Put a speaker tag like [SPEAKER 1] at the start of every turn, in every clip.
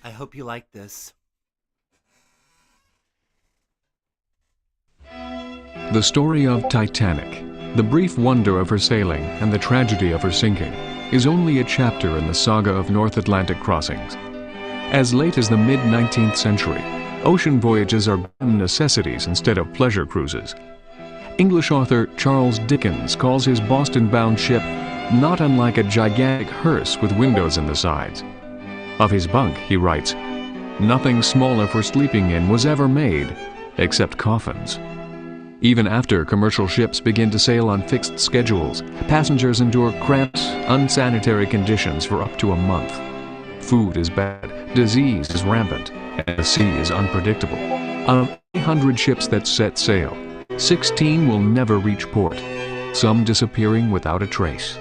[SPEAKER 1] I hope you like this.
[SPEAKER 2] The story of Titanic, the brief wonder of her sailing and the tragedy of her sinking, is only a chapter in the saga of North Atlantic crossings. As late as the mid-19th century, ocean voyages are necessities instead of pleasure cruises. English author Charles Dickens calls his Boston-bound ship not unlike a gigantic hearse with windows in the sides. Of his bunk, he writes, "Nothing smaller for sleeping in was ever made, except coffins." Even after commercial ships begin to sail on fixed schedules, passengers endure cramped, unsanitary conditions for up to a month. Food is bad, disease is rampant, and the sea is unpredictable. Of 800 ships that set sail, 16 will never reach port, some disappearing without a trace.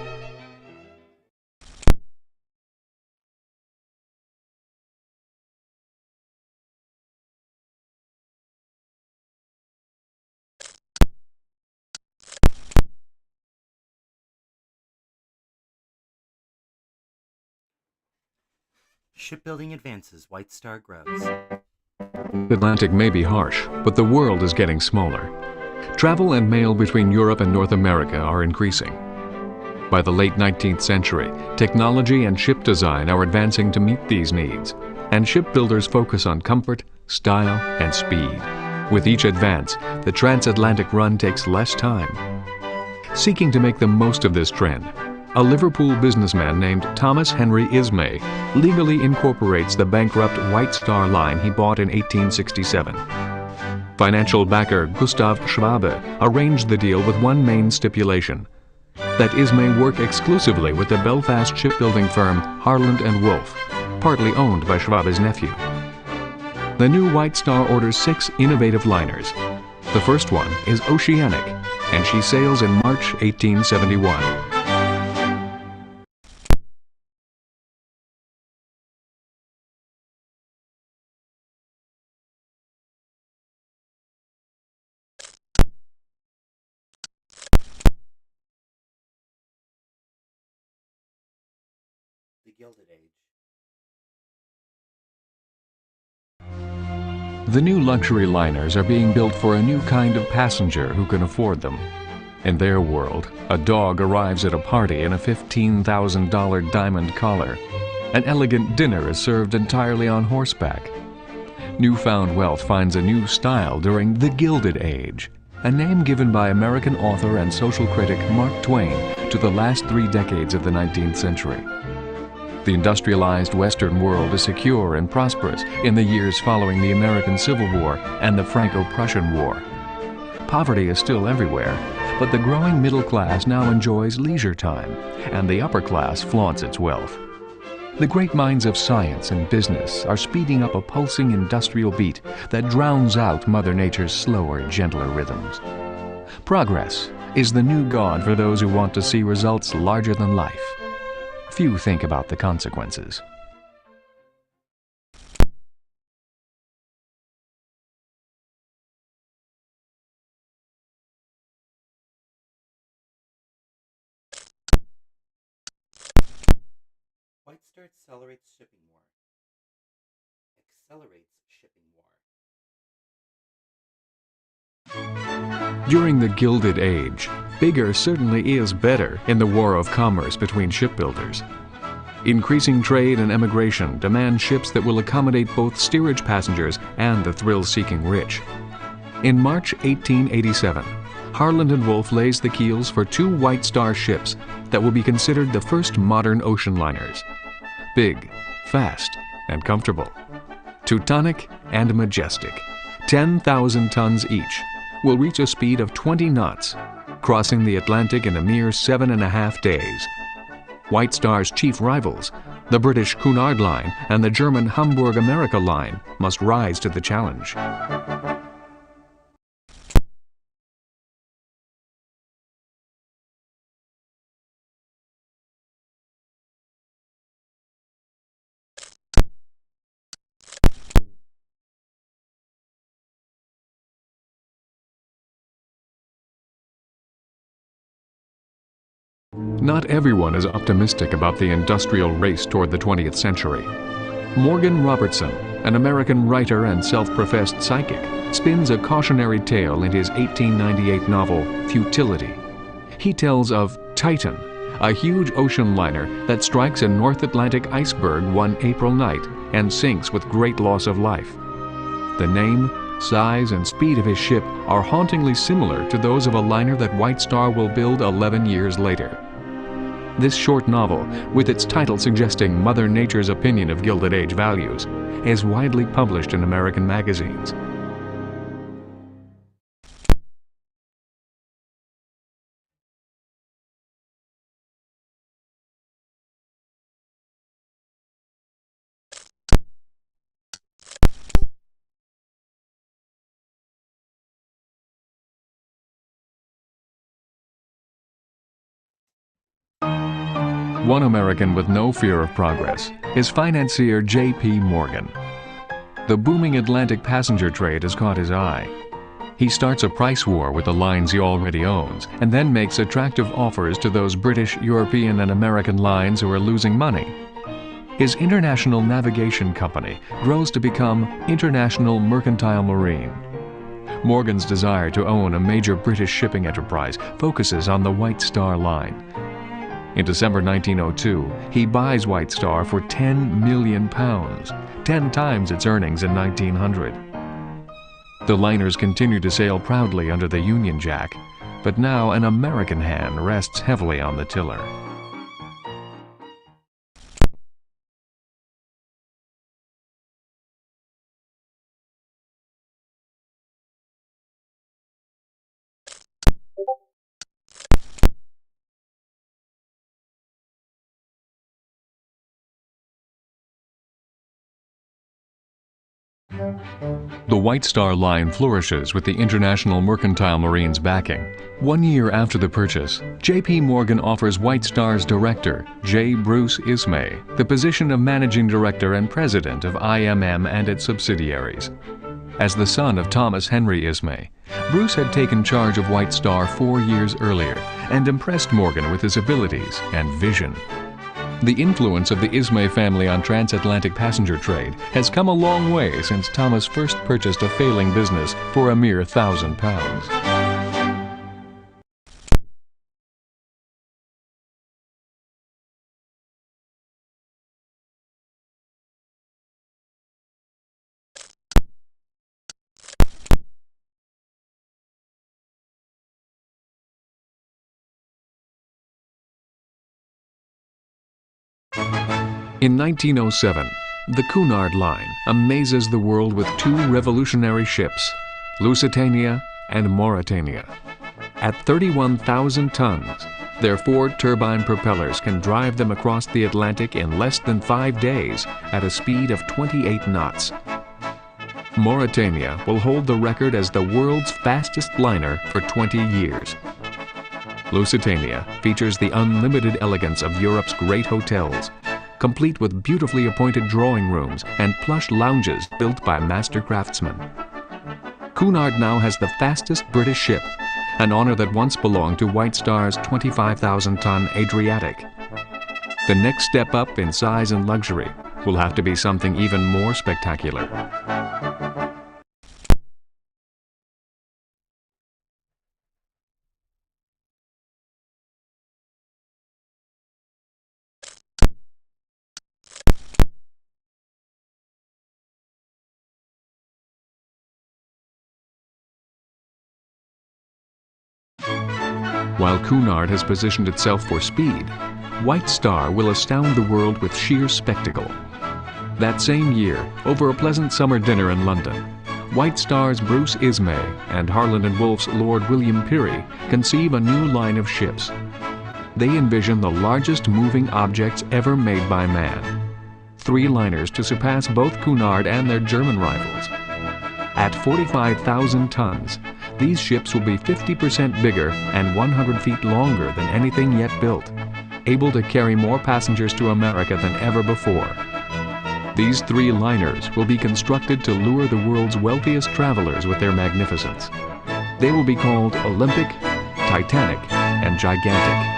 [SPEAKER 1] Shipbuilding advances, White Star grows.
[SPEAKER 2] The Atlantic may be harsh, but the world is getting smaller. Travel and mail between Europe and North America are increasing. By the late 19th century, technology and ship design are advancing to meet these needs, and shipbuilders focus on comfort, style, and speed. With each advance, the transatlantic run takes less time. Seeking to make the most of this trend, a Liverpool businessman named Thomas Henry Ismay legally incorporates the bankrupt White Star Line he bought in 1867. Financial backer Gustav Schwabe arranged the deal with one main stipulation: that Ismay work exclusively with the Belfast shipbuilding firm Harland & Wolff, partly owned by Schwabe's nephew. The new White Star orders 6 innovative liners. The first one is Oceanic, and she sails in March 1871.
[SPEAKER 1] The Gilded Age.
[SPEAKER 2] The new luxury liners are being built for a new kind of passenger who can afford them. In their world, a dog arrives at a party in a $15,000 diamond collar. An elegant dinner is served entirely on horseback. Newfound wealth finds a new style during the Gilded Age, a name given by American author and social critic Mark Twain to the last 3 decades of the 19th century. The industrialized Western world is secure and prosperous in the years following the American Civil War and the Franco-Prussian War. Poverty is still everywhere, but the growing middle class now enjoys leisure time, and the upper class flaunts its wealth. The great minds of science and business are speeding up a pulsing industrial beat that drowns out Mother Nature's slower, gentler rhythms. Progress is the new god for those who want to see results larger than life. Few think about the consequences.
[SPEAKER 1] White Star accelerates shipping war. Accelerates shipping war.
[SPEAKER 2] During the Gilded Age, bigger certainly is better in the war of commerce between shipbuilders. Increasing trade and emigration demand ships that will accommodate both steerage passengers and the thrill-seeking rich. In March 1887, Harland & Wolff lays the keels for 2 White Star ships that will be considered the first modern ocean liners. Big, fast, and comfortable. Titanic and Majestic, 10,000 tons each, will reach a speed of 20 knots, crossing the Atlantic in a mere 7.5 days. White Star's chief rivals, the British Cunard Line and the German Hamburg-Amerika Line, must rise to the challenge. Not everyone is optimistic about the industrial race toward the 20th century. Morgan Robertson, an American writer and self-professed psychic, spins a cautionary tale in his 1898 novel, Futility. He tells of Titan, a huge ocean liner that strikes a North Atlantic iceberg one April night and sinks with great loss of life. The name, size, and speed of his ship are hauntingly similar to those of a liner that White Star will build 11 years later. This short novel, with its title suggesting Mother Nature's opinion of Gilded Age values, is widely published in American magazines. One American with no fear of progress is financier J.P. Morgan. The booming Atlantic passenger trade has caught his eye. He starts a price war with the lines he already owns, and then makes attractive offers to those British, European, and American lines who are losing money. His international navigation company grows to become International Mercantile Marine. Morgan's desire to own a major British shipping enterprise focuses on the White Star Line. In December 1902, he buys White Star for £10 million, 10 times its earnings in 1900. The liners continue to sail proudly under the Union Jack, but now an American hand rests heavily on the tiller. The White Star Line flourishes with the International Mercantile Marine's backing. 1 year after the purchase, J.P. Morgan offers White Star's director, J. Bruce Ismay, the position of managing director and president of IMM and its subsidiaries. As the son of Thomas Henry Ismay, Bruce had taken charge of White Star 4 years earlier and impressed Morgan with his abilities and vision. The influence of the Ismay family on transatlantic passenger trade has come a long way since Thomas first purchased a failing business for a mere £1,000. In 1907, the Cunard Line amazes the world with 2 revolutionary ships, Lusitania and Mauretania. At 31,000 tons, their 4 turbine propellers can drive them across the Atlantic in less than 5 days at a speed of 28 knots. Mauretania will hold the record as the world's fastest liner for 20 years. Lusitania features the unlimited elegance of Europe's great hotels, complete with beautifully appointed drawing rooms and plush lounges built by master craftsmen. Cunard now has the fastest British ship, an honor that once belonged to White Star's 25,000-ton Adriatic. The next step up in size and luxury will have to be something even more spectacular. While Cunard has positioned itself for speed, White Star will astound the world with sheer spectacle. That same year, over a pleasant summer dinner in London, White Star's Bruce Ismay and Harland & Wolff's Lord William Peary conceive a new line of ships. They envision the largest moving objects ever made by man. 3 liners to surpass both Cunard and their German rivals. At 45,000 tons, these ships will be 50% bigger and 100 feet longer than anything yet built, able to carry more passengers to America than ever before. These 3 liners will be constructed to lure the world's wealthiest travelers with their magnificence. They will be called Olympic, Titanic, and Gigantic.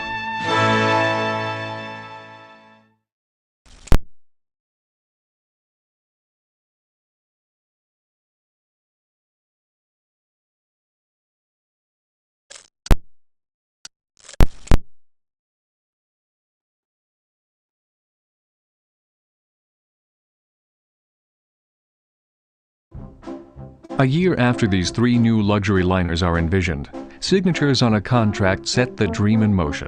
[SPEAKER 2] A year after these 3 new luxury liners are envisioned, signatures on a contract set the dream in motion.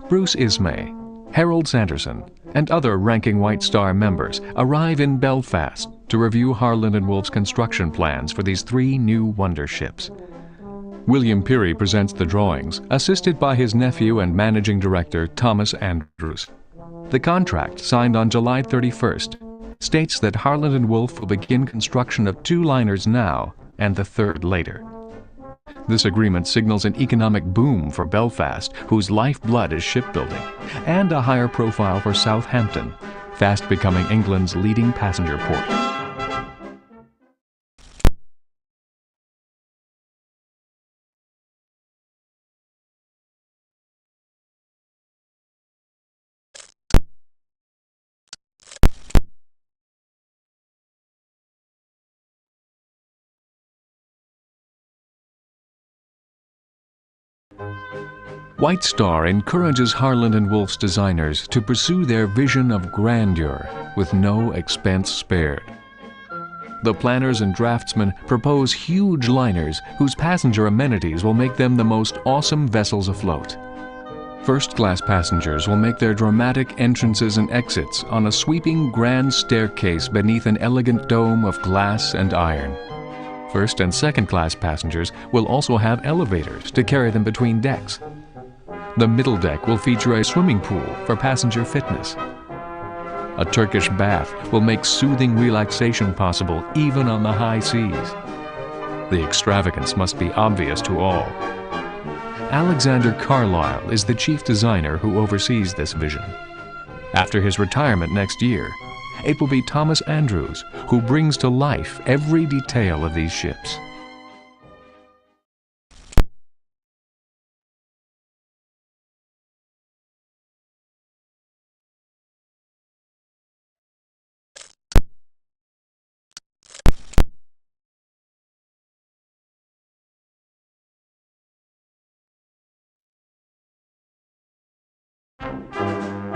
[SPEAKER 2] Bruce Ismay, Harold Sanderson, and other ranking White Star members arrive in Belfast to review Harland and Wolff's construction plans for these 3 new wonder ships. William Peary presents the drawings, assisted by his nephew and managing director Thomas Andrews. The contract, signed on July 31st, states that Harland and Wolff will begin construction of 2 liners now and the 3rd later. This agreement signals an economic boom for Belfast, whose lifeblood is shipbuilding, and a higher profile for Southampton, fast becoming England's leading passenger port. White Star encourages Harland and Wolff's designers to pursue their vision of grandeur with no expense spared. The planners and draftsmen propose huge liners whose passenger amenities will make them the most awesome vessels afloat. First-class passengers will make their dramatic entrances and exits on a sweeping grand staircase beneath an elegant dome of glass and iron. First and second-class passengers will also have elevators to carry them between decks. The middle deck will feature a swimming pool for passenger fitness. A Turkish bath will make soothing relaxation possible even on the high seas. The extravagance must be obvious to all. Alexander Carlyle is the chief designer who oversees this vision. After his retirement next year, it will be Thomas Andrews who brings to life every detail of these ships.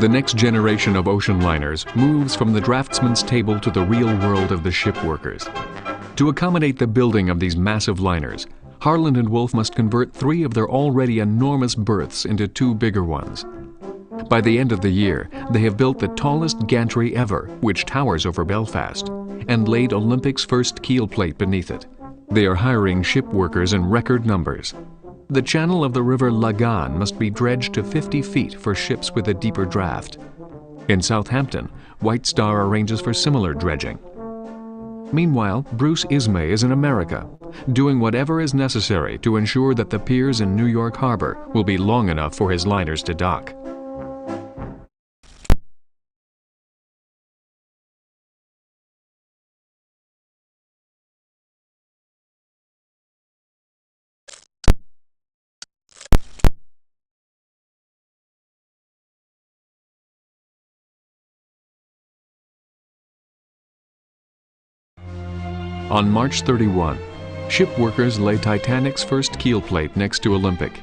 [SPEAKER 2] The next generation of ocean liners moves from the draftsman's table to the real world of the ship workers. To accommodate the building of these massive liners, Harland and Wolff must convert 3 of their already enormous berths into 2 bigger ones. By the end of the year, they have built the tallest gantry ever, which towers over Belfast, and laid Olympic's first keel plate beneath it. They are hiring ship workers in record numbers. The channel of the river Lagan must be dredged to 50 feet for ships with a deeper draft. In Southampton, White Star arranges for similar dredging. Meanwhile, Bruce Ismay is in America, doing whatever is necessary to ensure that the piers in New York Harbor will be long enough for his liners to dock. On March 31, ship workers lay Titanic's first keel plate next to Olympic.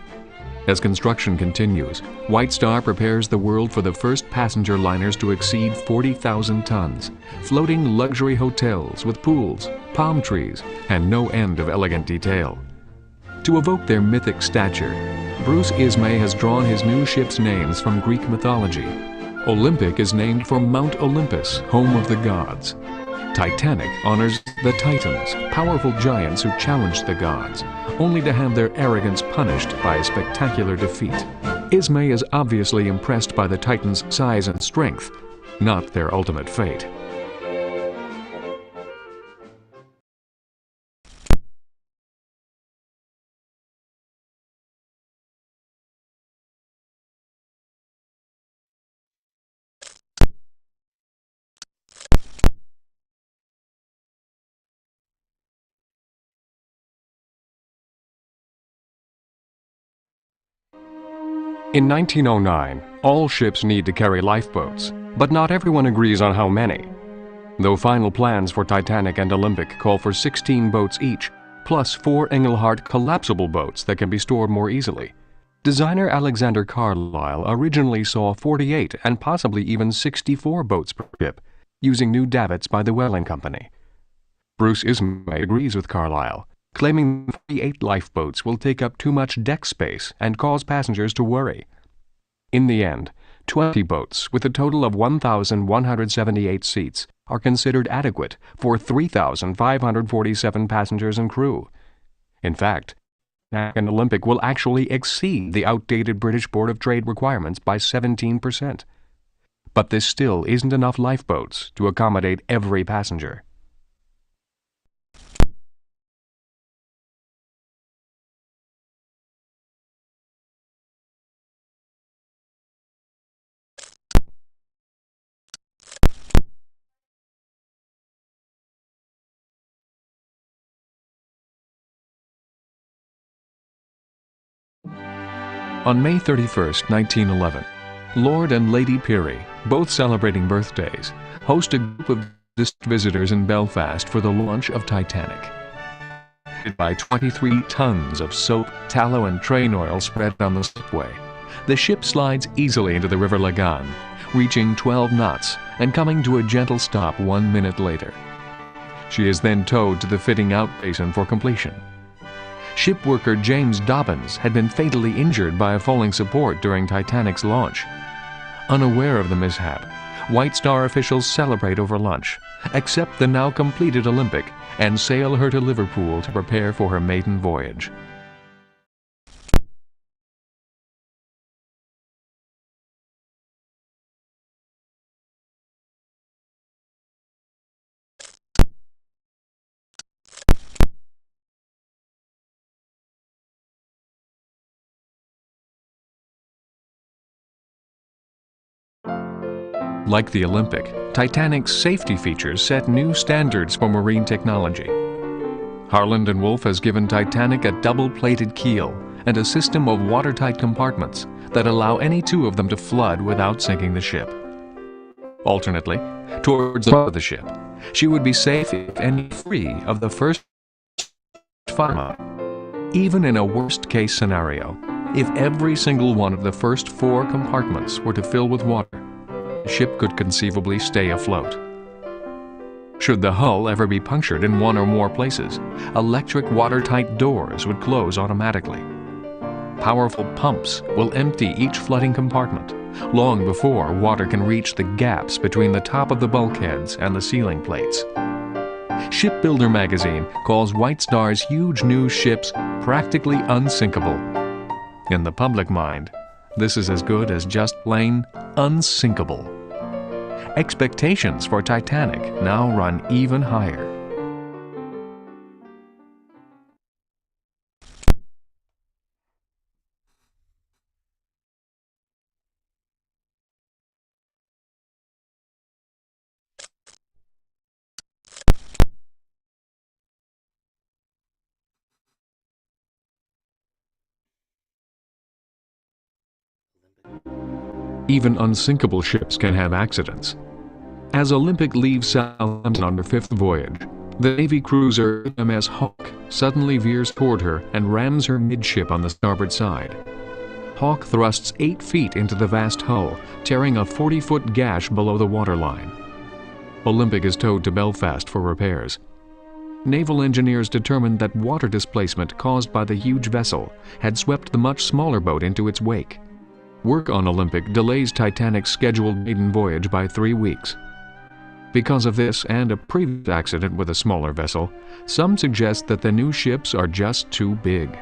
[SPEAKER 2] As construction continues, White Star prepares the world for the first passenger liners to exceed 40,000 tons, floating luxury hotels with pools, palm trees, and no end of elegant detail. To evoke their mythic stature, Bruce Ismay has drawn his new ships' names from Greek mythology. Olympic is named for Mount Olympus, home of the gods. Titanic honors the Titans, powerful giants who challenged the gods, only to have their arrogance punished by a spectacular defeat. Ismay is obviously impressed by the Titans' size and strength, not their ultimate fate. In 1909, all ships need to carry lifeboats, but not everyone agrees on how many. Though final plans for Titanic and Olympic call for 16 boats each, plus 4 Engelhart collapsible boats that can be stored more easily, designer Alexander Carlyle originally saw 48 and possibly even 64 boats per ship, using new davits by the Welling Company. Bruce Ismay agrees with Carlyle, claiming 48 lifeboats will take up too much deck space and cause passengers to worry. In the end, 20 boats with a total of 1,178 seats are considered adequate for 3,547 passengers and crew. In fact, an Olympic will actually exceed the outdated British Board of Trade requirements by 17%. But this still isn't enough lifeboats to accommodate every passenger. On May 31, 1911, Lord and Lady Peary, both celebrating birthdays, host a group of visitors in Belfast for the launch of Titanic. By 23 tons of soap, tallow, and train oil spread on the slipway, the ship slides easily into the River Lagan, reaching 12 knots and coming to a gentle stop 1 minute later. She is then towed to the fitting out basin for completion. Ship worker James Dobbins had been fatally injured by a falling support during Titanic's launch. Unaware of the mishap, White Star officials celebrate over lunch, accept the now completed Olympic, and sail her to Liverpool to prepare for her maiden voyage. Like the Olympic, Titanic's safety features set new standards for marine technology. Harland & Wolff has given Titanic a double-plated keel and a system of watertight compartments that allow any two of them to flood without sinking the ship. Alternately, towards the front of the ship, she would be safe if any free of the first fire. Even in a worst-case scenario, if every single one of the first 4 compartments were to fill with water, the ship could conceivably stay afloat. Should the hull ever be punctured in one or more places, electric watertight doors would close automatically. Powerful pumps will empty each flooding compartment long before water can reach the gaps between the top of the bulkheads and the ceiling plates. Shipbuilder magazine calls White Star's huge new ships practically unsinkable. In the public mind, this is as good as just plain unsinkable. Expectations for Titanic now run even higher. Even unsinkable ships can have accidents. As Olympic leaves Southampton on her 5th voyage, the Navy cruiser HMS Hawke suddenly veers toward her and rams her midship on the starboard side. Hawke thrusts 8 feet into the vast hull, tearing a 40-foot gash below the waterline. Olympic is towed to Belfast for repairs. Naval engineers determined that water displacement caused by the huge vessel had swept the much smaller boat into its wake. Work on Olympic delays Titanic's scheduled maiden voyage by 3 weeks. Because of this and a previous accident with a smaller vessel, some suggest that the new ships are just too big.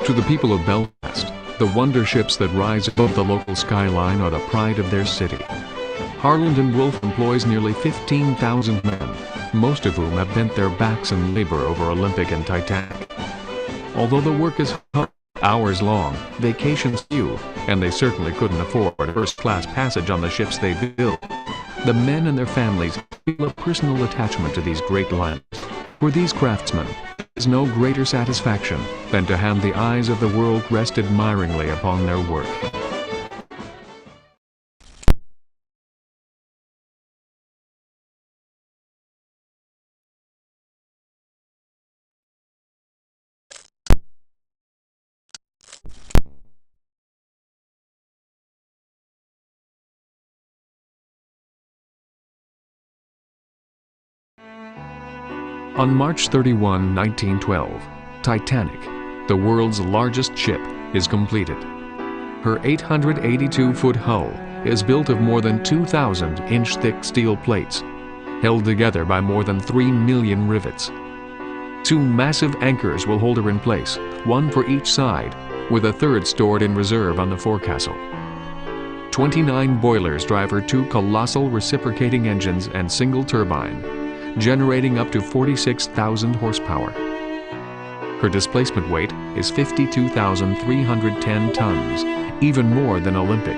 [SPEAKER 2] To the people of Belfast, the wonder ships that rise above the local skyline are the pride of their city. Harland & Wolff employs nearly 15,000 men, most of whom have bent their backs in labor over Olympic and Titanic. Although the work is hours long, vacations few, and they certainly couldn't afford a first-class passage on the ships they build, the men and their families feel a personal attachment to these great liners. For these craftsmen, is no greater satisfaction than to have the eyes of the world rest admiringly upon their work. On March 31, 1912, Titanic, the world's largest ship, is completed. Her 882-foot hull is built of more than 2,000-inch thick steel plates, held together by more than 3 million rivets. 2 massive anchors will hold her in place, one for each side, with a third stored in reserve on the forecastle. 29 boilers drive her 2 colossal reciprocating engines and single turbine, generating up to 46,000 horsepower. Her displacement weight is 52,310 tons, even more than Olympic.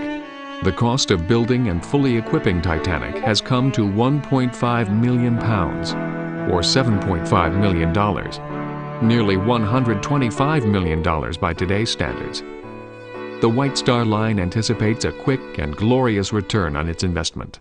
[SPEAKER 2] The cost of building and fully equipping Titanic has come to £1.5 million, or $7.5 million, nearly $125 million by today's standards. The White Star Line anticipates a quick and glorious return on its investment.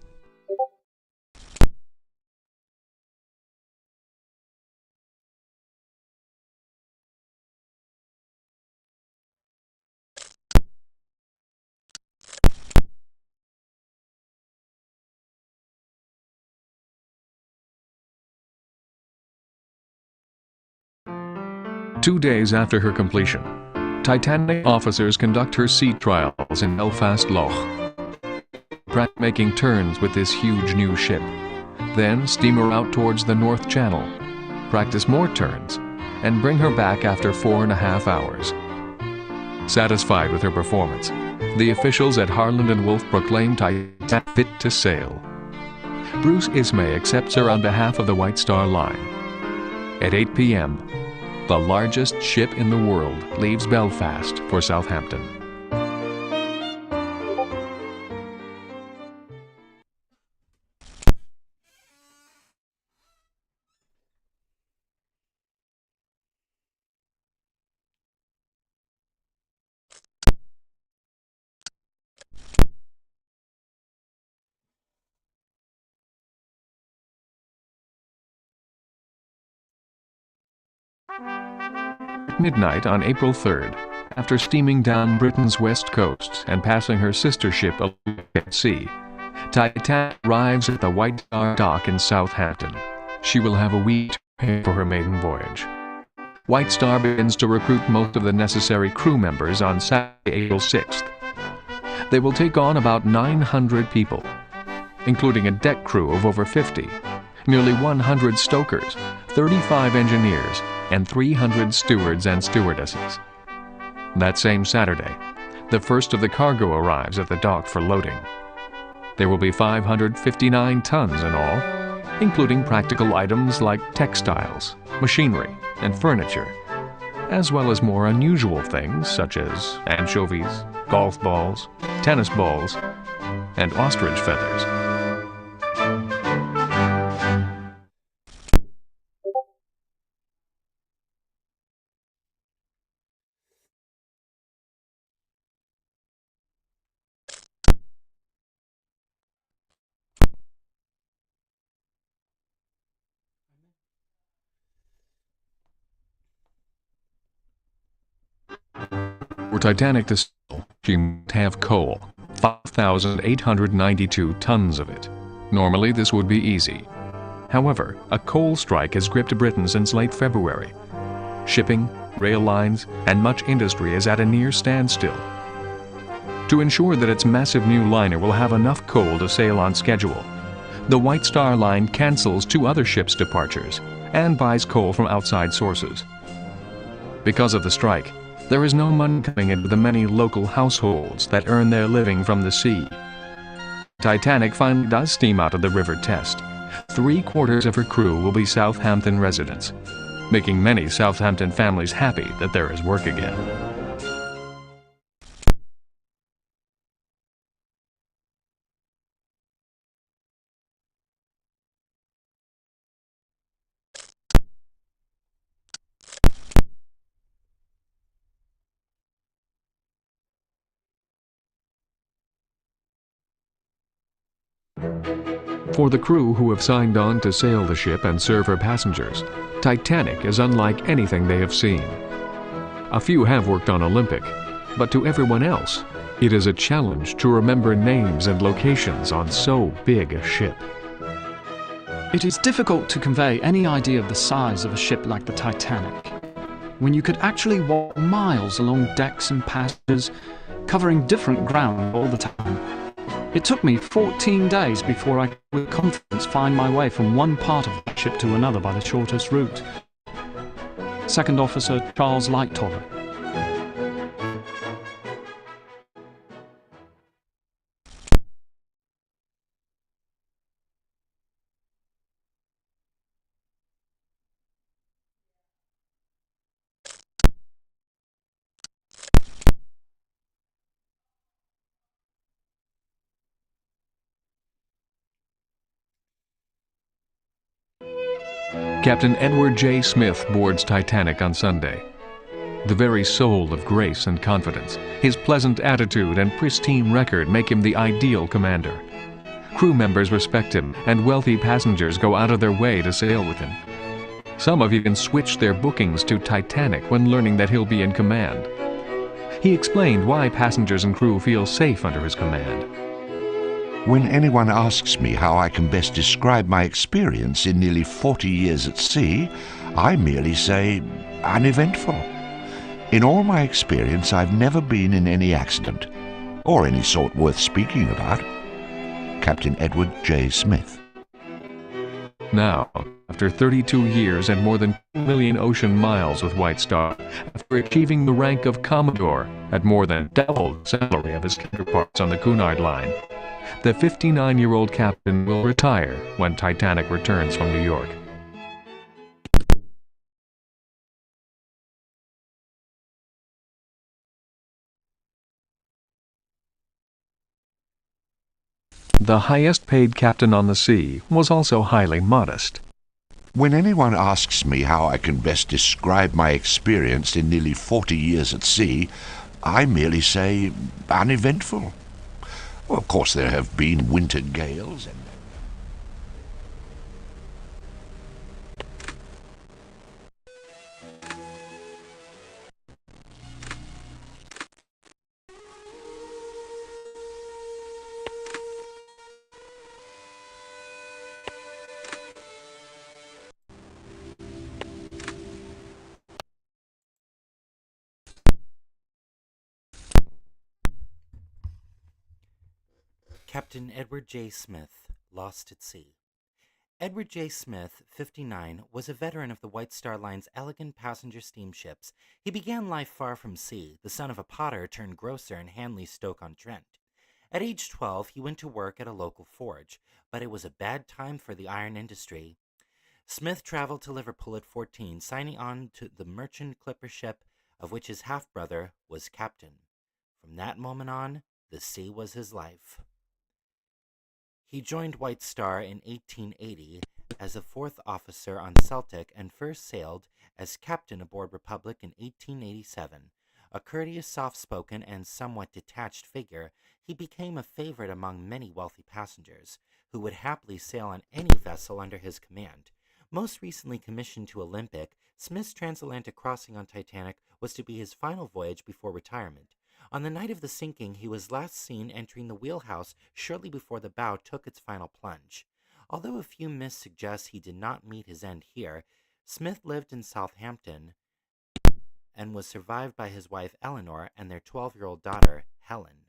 [SPEAKER 2] Two days after her completion, Titanic officers conduct her sea trials in Belfast Lough, making turns with this huge new ship. Then steam her out towards the North Channel, practice more turns, and bring her back after 4.5 hours. Satisfied with her performance, the officials at Harland and Wolff proclaim Titanic fit to sail. Bruce Ismay accepts her on behalf of the White Star Line. At 8 p.m., the largest ship in the world leaves Belfast for Southampton. At midnight on April 3rd, after steaming down Britain's west coast and passing her sister ship at sea, Titanic arrives at the White Star Dock in Southampton. She will have a week to prepare for her maiden voyage. White Star begins to recruit most of the necessary crew members on Saturday, April 6th. They will take on about 900 people, including a deck crew of over 50, nearly 100 stokers, 35 engineers, and 300 stewards and stewardesses. That same Saturday, the first of the cargo arrives at the dock for loading. There will be 559 tons in all, including practical items like textiles, machinery, and furniture, as well as more unusual things such as anchovies, golf balls, tennis balls, and ostrich feathers. For Titanic to sail, she must have coal, 5,892 tons of it. Normally this would be easy. However, a coal strike has gripped Britain since late February. Shipping, rail lines, and much industry is at a near standstill. To ensure that its massive new liner will have enough coal to sail on schedule, the White Star Line cancels 2 other ships' departures and buys coal from outside sources. Because of the strike, there is no money coming into the many local households that earn their living from the sea. Titanic finally does steam out of the River Test. 3/4 of her crew will be Southampton residents, making many Southampton families happy that there is work again. For the crew who have signed on to sail the ship and serve her passengers, Titanic is unlike anything they have seen. A few have worked on Olympic, but to everyone else, it is a challenge to remember names and locations on so big a ship.
[SPEAKER 3] It is difficult to convey any idea of the size of a ship like the Titanic, when you could actually walk miles along decks and passages, covering different ground all the time. It took me 14 days before I could with confidence find my way from one part of the ship to another by the shortest route. Second Officer Charles Lightoller.
[SPEAKER 2] Captain Edward J. Smith boards Titanic on Sunday. The very soul of grace and confidence, his pleasant attitude and pristine record make him the ideal commander. Crew members respect him, and wealthy passengers go out of their way to sail with him. Some have even switched their bookings to Titanic when learning that he'll be in command. He explained why passengers and crew feel safe under his command.
[SPEAKER 4] When anyone asks me how I can best describe my experience in nearly 40 years at sea, I merely say, uneventful. In all my experience, I've never been in any accident, or any sort worth speaking about. Captain Edward J. Smith.
[SPEAKER 2] Now, after 32 years and more than 2 million ocean miles with White Star, after achieving the rank of Commodore at more than double the salary of his counterparts on the Cunard Line, the 59-year-old captain will retire when Titanic returns from New York. The highest-paid captain on the sea was also highly modest.
[SPEAKER 4] When anyone asks me how I can best describe my experience in nearly 40 years at sea, I merely say, uneventful. Well, of course, there have been winter gales and...
[SPEAKER 1] Captain Edward J. Smith, lost at sea. Edward J. Smith, 59, was a veteran of the White Star Line's elegant passenger steamships. He began life far from sea, the son of a potter turned grocer in Hanley, Stoke-on-Trent. At age 12, he went to work at a local forge, but it was a bad time for the iron industry. Smith traveled to Liverpool at 14, signing on to the merchant clipper ship of which his half-brother was captain. From that moment on, the sea was his life. He joined White Star in 1880 as a fourth officer on Celtic and first sailed as captain aboard Republic in 1887. A courteous, soft-spoken, and somewhat detached figure, he became a favorite among many wealthy passengers, who would happily sail on any vessel under his command. Most recently commissioned to Olympic, Smith's transatlantic crossing on Titanic was to be his final voyage before retirement. On the night of the sinking, he was last seen entering the wheelhouse shortly before the bow took its final plunge. Although a few myths suggest he did not meet his end here, Smith lived in Southampton and was survived by his wife Eleanor and their 12-year-old daughter, Helen.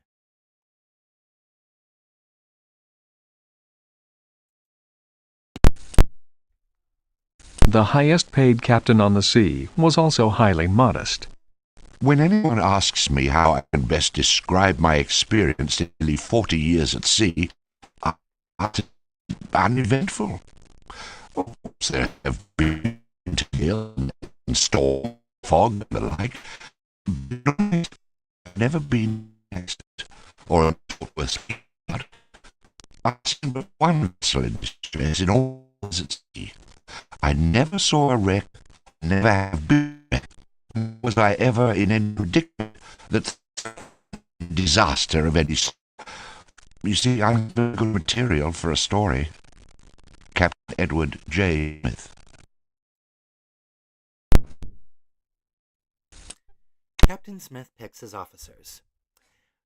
[SPEAKER 2] The highest-paid captain on the sea was also highly modest.
[SPEAKER 4] When anyone asks me how I can best describe my experience in nearly 40 years at sea, I say uneventful. Of course, there have been gale and storm, fog, and the like. I've never been in an accident or a speed. I've seen but one vessel in distress in all years at sea. I never saw a wreck, never have been a wreck. Was I ever in any predicament that disaster of any sort? You see, I'm good material for a story. Captain Edward J. Smith.
[SPEAKER 1] Captain Smith picks his officers.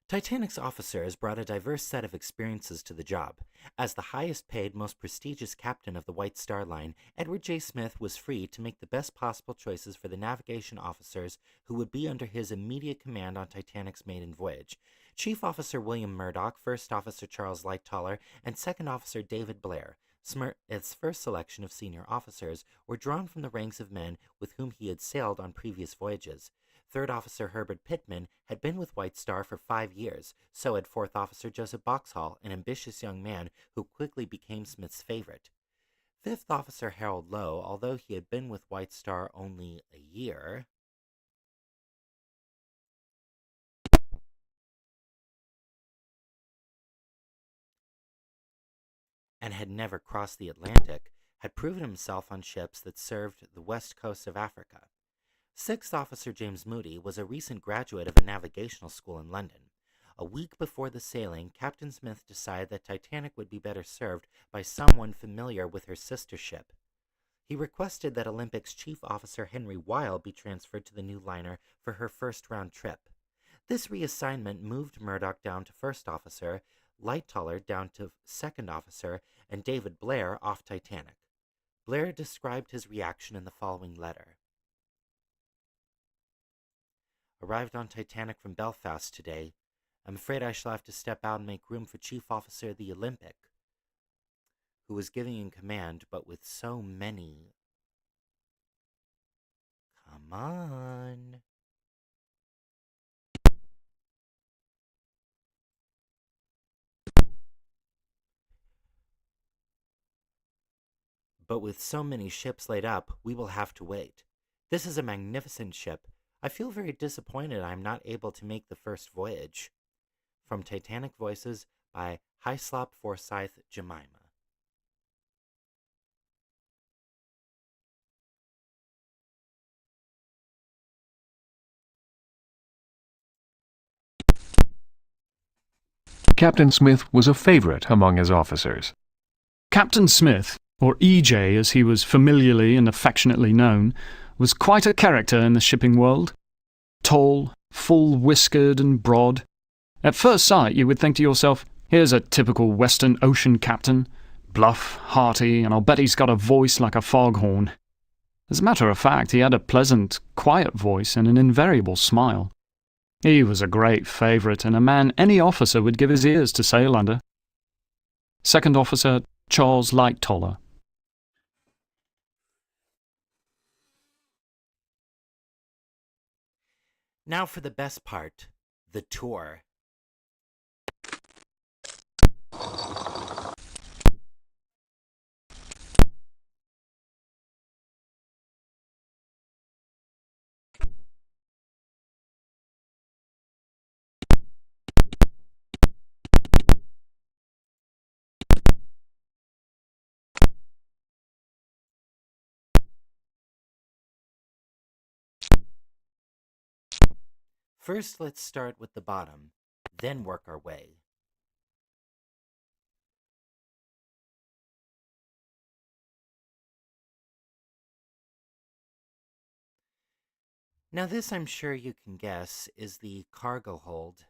[SPEAKER 1] Titanic's officers brought a diverse set of experiences to the job. As the highest paid, most prestigious captain of the White Star Line, Edward J. Smith was free to make the best possible choices for the navigation officers who would be under his immediate command on Titanic's maiden voyage. Chief Officer William Murdoch, First Officer Charles Lightoller, and Second Officer David Blair, Smith's first selection of senior officers, were drawn from the ranks of men with whom he had sailed on previous voyages. Third Officer Herbert Pittman had been with White Star for 5 years, so had Fourth Officer Joseph Boxhall, an ambitious young man who quickly became Smith's favorite. Fifth Officer Harold Lowe, although he had been with White Star only a year, and had never crossed the Atlantic, had proven himself on ships that served the west coast of Africa. Sixth Officer James Moody was a recent graduate of a navigational school in London. A week before the sailing, Captain Smith decided that Titanic would be better served by someone familiar with her sister ship. He requested that Olympic's Chief Officer Henry Weil be transferred to the new liner for her first round trip. This reassignment moved Murdoch down to First Officer, Lightoller down to Second Officer, and David Blair off Titanic. Blair described his reaction in the following letter. Arrived on Titanic from Belfast today. I'm afraid I shall have to step out and make room for Chief Officer of the Olympic, who was giving in command, but with so many... Come on. But with so many ships laid up, we will have to wait. This is a magnificent ship. I feel very disappointed I am not able to make the first voyage. From Titanic Voices by Hyslop Forsyth Jemima.
[SPEAKER 2] Captain Smith was a favorite among his officers.
[SPEAKER 3] Captain Smith, or EJ as he was familiarly and affectionately known, was quite a character in the shipping world. Tall, full-whiskered and broad. At first sight you would think to yourself, here's a typical Western Ocean captain. Bluff, hearty, and I'll bet he's got a voice like a foghorn. As a matter of fact, he had a pleasant, quiet voice and an invariable smile. He was a great favourite and a man any officer would give his ears to sail under. Second Officer Charles Lightoller.
[SPEAKER 1] Now for the best part, the tour. First, let's start with the bottom, then work our way. Now this, I'm sure you can guess, is the cargo hold,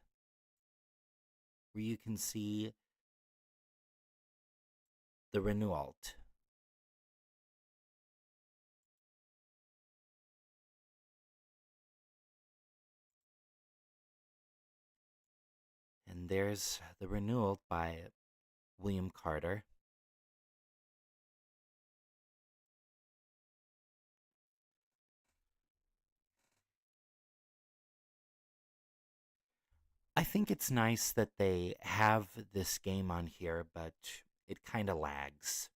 [SPEAKER 1] where you can see the Renault. And there's the Renault by William Carter. I think it's nice that they have this game on here, but it kind of lags.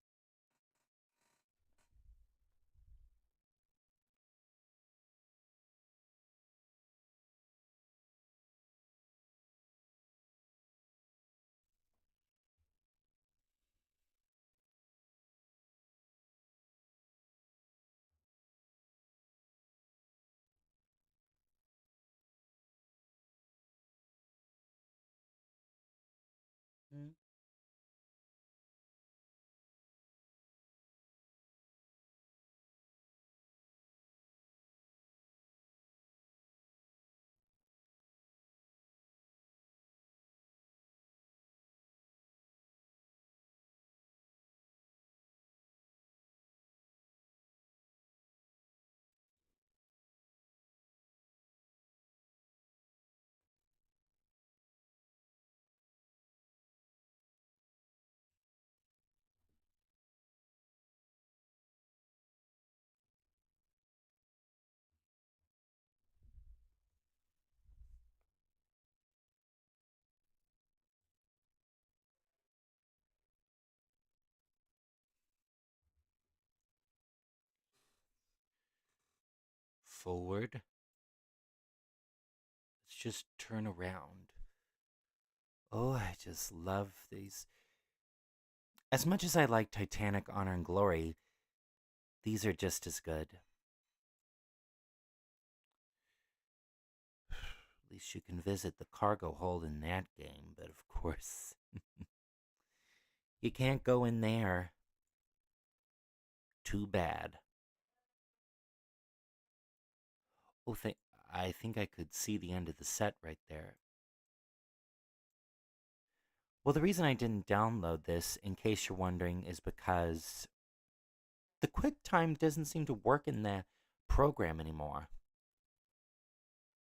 [SPEAKER 1] forward. Let's just turn around. Oh, I just love these. As much as I like Titanic Honor and Glory, these are just as good. At least you can visit the cargo hold in that game, but of course, you can't go in there. Too bad. Oh, I think I could see the end of the set right there. Well, the reason I didn't download this, in case you're wondering, is because the QuickTime doesn't seem to work in the program anymore.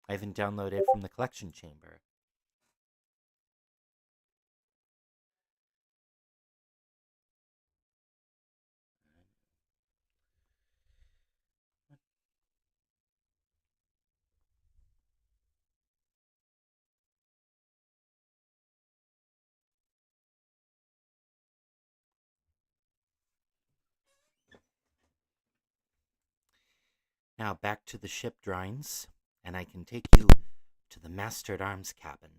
[SPEAKER 1] I haven't downloaded it from the collection chamber. Now back to the ship drawings, and I can take you to the master-at-arms cabin.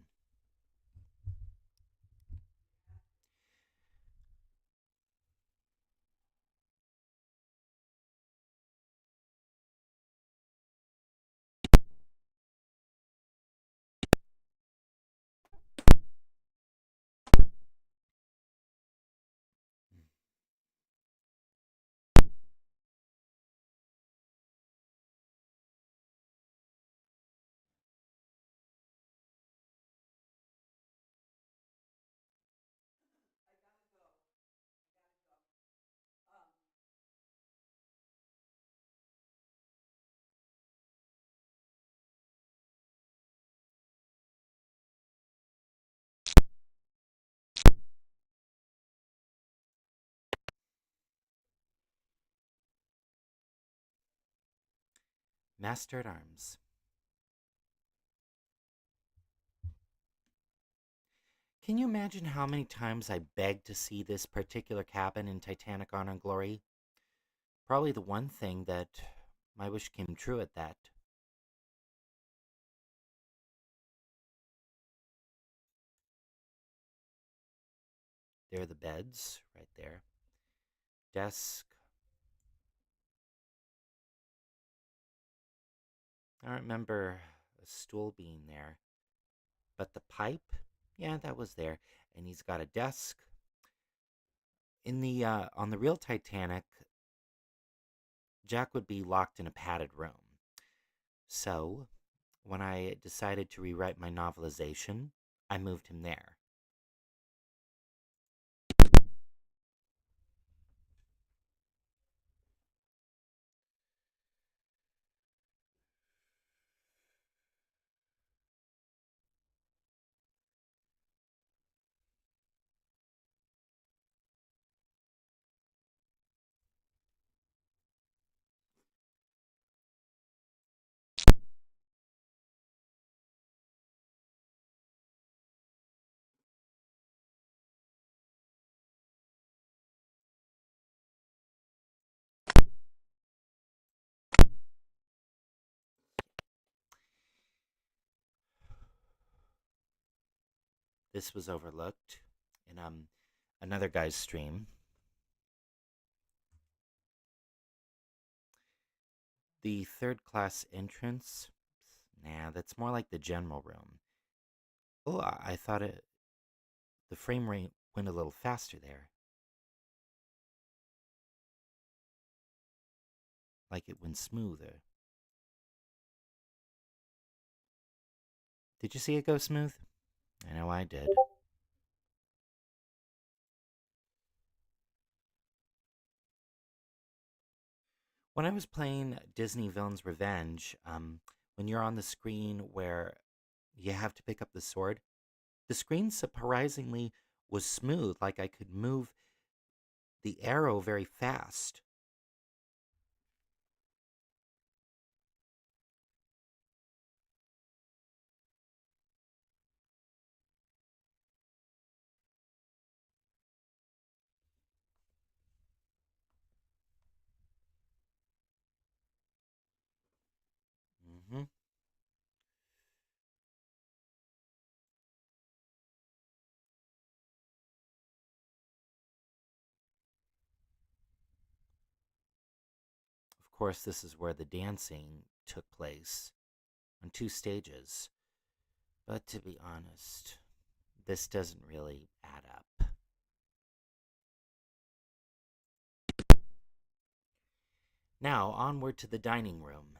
[SPEAKER 1] Master-at-arms. Can you imagine how many times I begged to see this particular cabin in Titanic Honor and Glory? Probably the one thing that my wish came true at that. There are the beds, right there. Desk. I don't remember a stool being there. But the pipe, yeah, that was there. And he's got a desk. In the on the real Titanic, Jack would be locked in a padded room. So, when I decided to rewrite my novelization, I moved him there. This was overlooked in another guy's stream. The third class entrance, nah, that's more like the general room. Oh, I thought the frame rate went a little faster there. Like it went smoother. Did you see it go smooth? I know I did. When I was playing Disney Villain's Revenge, when you're on the screen where you have to pick up the sword, the screen surprisingly was smooth, like I could move the arrow very fast. Hmm. Of course, this is where the dancing took place on two stages. But to be honest, this doesn't really add up. Now, onward to the dining room.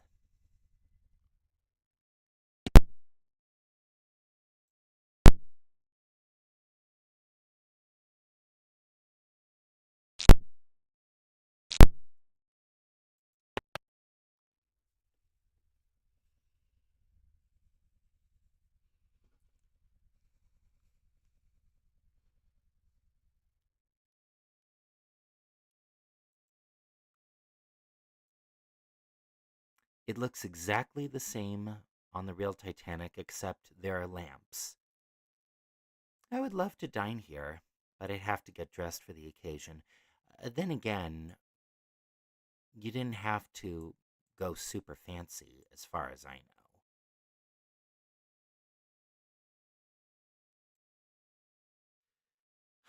[SPEAKER 1] It looks exactly the same on the real Titanic, except there are lamps. I would love to dine here, but I'd have to get dressed for the occasion. Then again, you didn't have to go super fancy, as far as I know.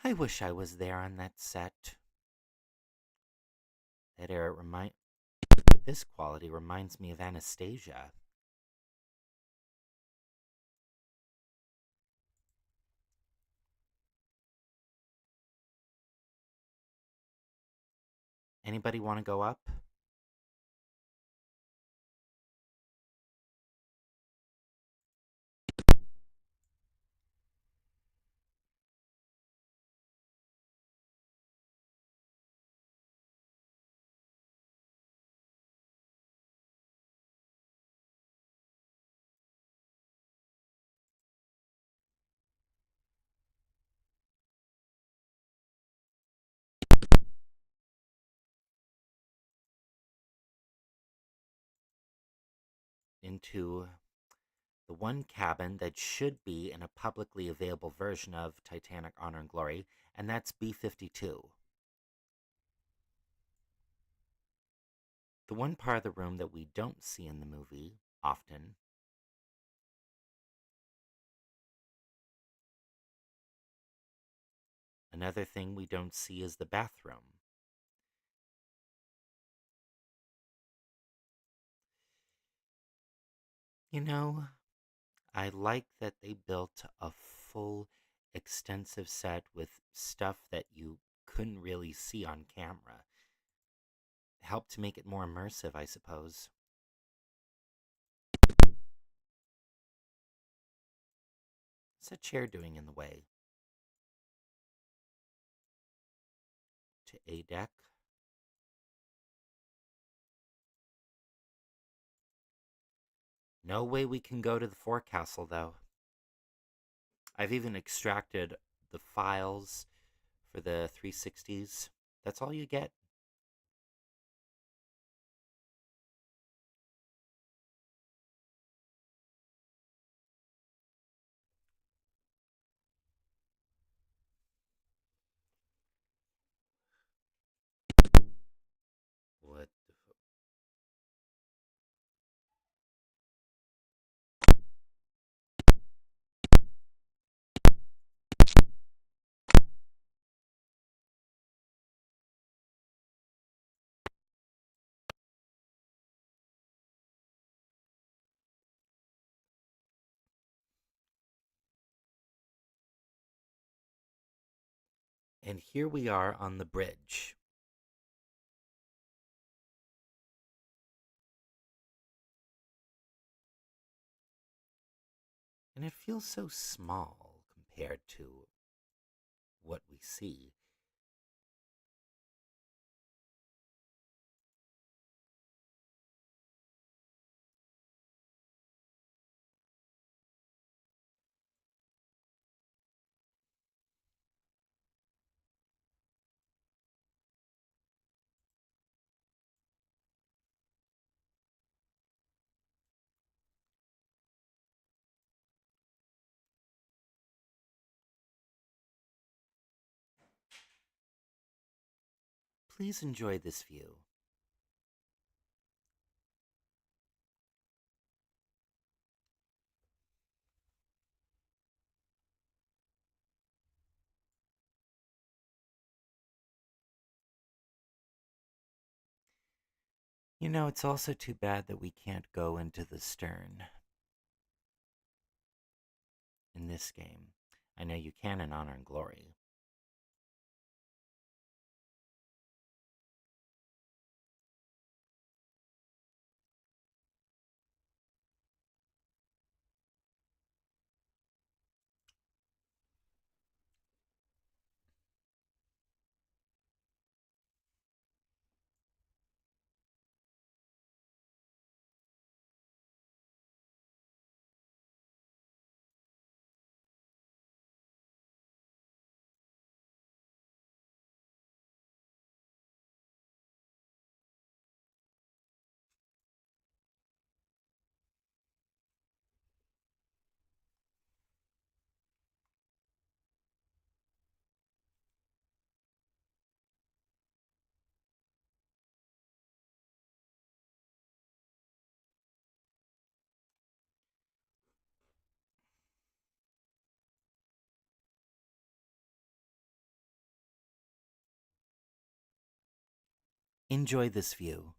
[SPEAKER 1] I wish I was there on that set. That air with this quality reminds me of Anastasia. Anybody want to go up? Into the one cabin that should be in a publicly available version of Titanic Honor and Glory, and that's B-52. The one part of the room that we don't see in the movie often. Another thing we don't see is the bathroom. You know, I like that they built a full, extensive set with stuff that you couldn't really see on camera. Helped to make it more immersive, I suppose. What's that chair doing in the way? To A deck? No way we can go to the forecastle, though. I've even extracted the files for the 360s. That's all you get. What the And here we are on the bridge. And it feels so small compared to what we see. Please enjoy this view. You know, it's also too bad that we can't go into the stern in this game. I know you can in Honor and Glory. Enjoy this view.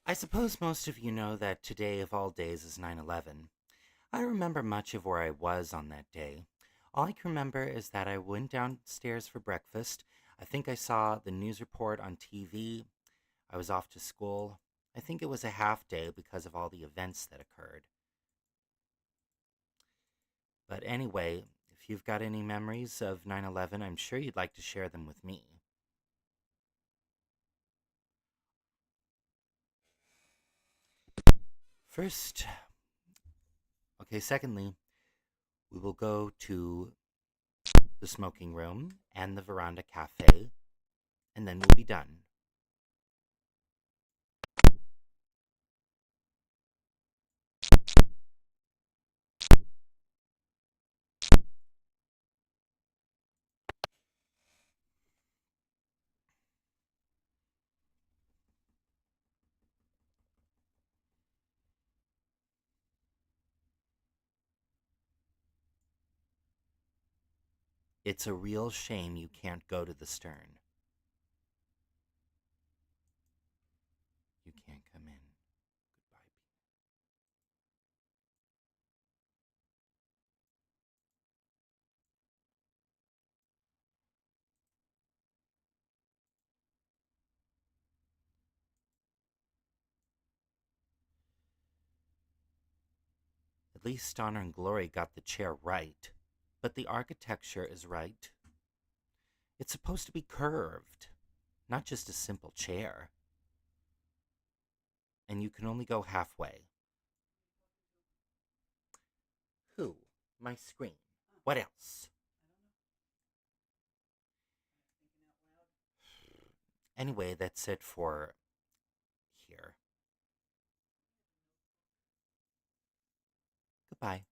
[SPEAKER 1] I suppose most of you know that today of all days is 9/11. I don't remember much of where I was on that day. All I can remember is that I went downstairs for breakfast. I think I saw the news report on TV. I was off to school. I think it was a half day because of all the events that occurred. But anyway, if you've got any memories of 9/11, I'm sure you'd like to share them with me. First, okay, secondly, we will go to the smoking room and the veranda cafe, and then we'll be done. It's a real shame you can't go to the stern. You can't come in. Goodbye. At least Honor and Glory got the chair right, but the architecture is right. It's supposed to be curved, not just a simple chair. And you can only go halfway. Who? My screen. What else? Anyway, that's it for here. Goodbye.